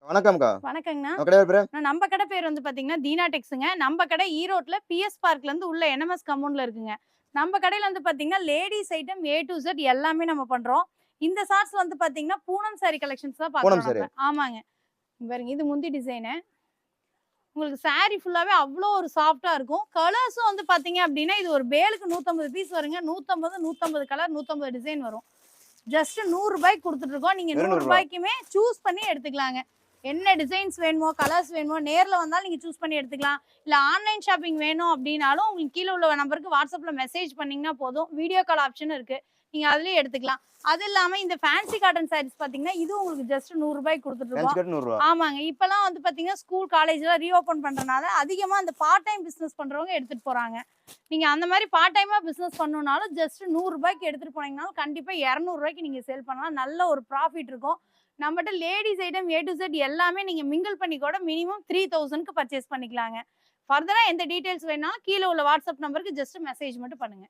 வணக்கம்க்கா. வணக்கங்கண்ணா. நம்ம கடை பேரு? நம்ம கடை பேர் வந்து பார்த்தீங்கன்னா, தீனா டெக்ஸுங்க. நம்ம கடை ஈரோட்ல பிஎஸ் பார்க்லேருந்து உள்ள என்எம்எஸ் காம்பவுண்ட்ல இருக்குங்க. நம்ம கடையில வந்து பார்த்தீங்கன்னா, ladies item A to Z எல்லாமே நம்ம பண்றோம். இந்த ஷார்ட்ஸ் வந்து பார்த்தீங்கன்னா, பூனம் சாரி கலெக்ஷன்ஸ் தான் பூனம் பார்க்குறோம் சாரி. நம்ம. ஆமாங்க. இங்க பாருங்க இது முந்தி டிசைனு. உங்களுக்கு சாரி ஃபுல்லாவே அவ்ளோ ஒரு சாஃப்ட்டா இருக்கும். கலர்ஸும் வந்து பார்த்தீங்க அப்டின்னா, இது ஒரு பேலுக்கு 150 பீஸ் வருங்க. 150 கலர், 150 டிசைன் வரும். ஜஸ்ட் ரூ. 100 குடுத்துட்டு இருக்கோம். நீங்க வெறும் ரூ. ரூ. 100க்குமே சூஸ் பண்ணி எடுத்துக்கலாங்க. என்ன டிசைன்ஸ் வேணுமோ, கலர்ஸ் வேணுமோ, நேர்ல வந்தாலும் நீங்க சூஸ் பண்ணி எடுத்துக்கலாம். இல்ல ஆன்லைன் ஷாப்பிங் வேணும் அப்டின்னாலும், உங்களுக்கு கீழ உள்ள நம்பருக்கு WhatsAppல மெசேஜ் பண்ணீங்கன்னா போதும். வீடியோ கால் ஆப்ஷன் இருக்கு. நீங்க அதிலேயே எடுத்துக்கலாம். அது இல்லாம இந்த ஃபேன்சி காட்டன் சாரீஸ் பார்த்தீங்கன்னா, இது உங்களுக்கு ஜஸ்ட் ரூ. 100 குடுத்துட்டு ஃபேன்சி இருக்கோம். கட் ரூ. 100. ஆமாங்க. இப்பலாம் வந்து பார்த்தீங்கன்னா, ஸ்கூல், காலேஜ்லாம் ரீஓப்பன் பண்றனால, அதிகமா அந்த பார்ட் டைம் பிசினஸ் பண்றவங்க எடுத்துட்டு போறாங்க. நீங்க அந்த மாரி பார்ட் டைமா பிசினஸ் பண்ணணும்னாலும், ஜஸ்ட் ரூ. 100 எடுத்துட்டு போனீங்கனாலும், கண்டிப்பா ரூ. 200 நீங்க சேல் பண்ணலாம். நல்ல ஒரு ப்ராஃபிட் இருக்கும். நம்மட்ட ladies item A to Z எல்லாமே நீங்க மிங்கிள் பண்ணி கூட மினிமம் 3000க்கு பர்ச்சேஸ் பண்ணிக்கலாங்க. ஃபர்தரா எந்த டீடைல்ஸ் வேணாலும் கீழ உள்ள WhatsApp நம்பருக்கு ஜஸ்ட் மெசேஜ் மட்டும் பண்ணுங்க.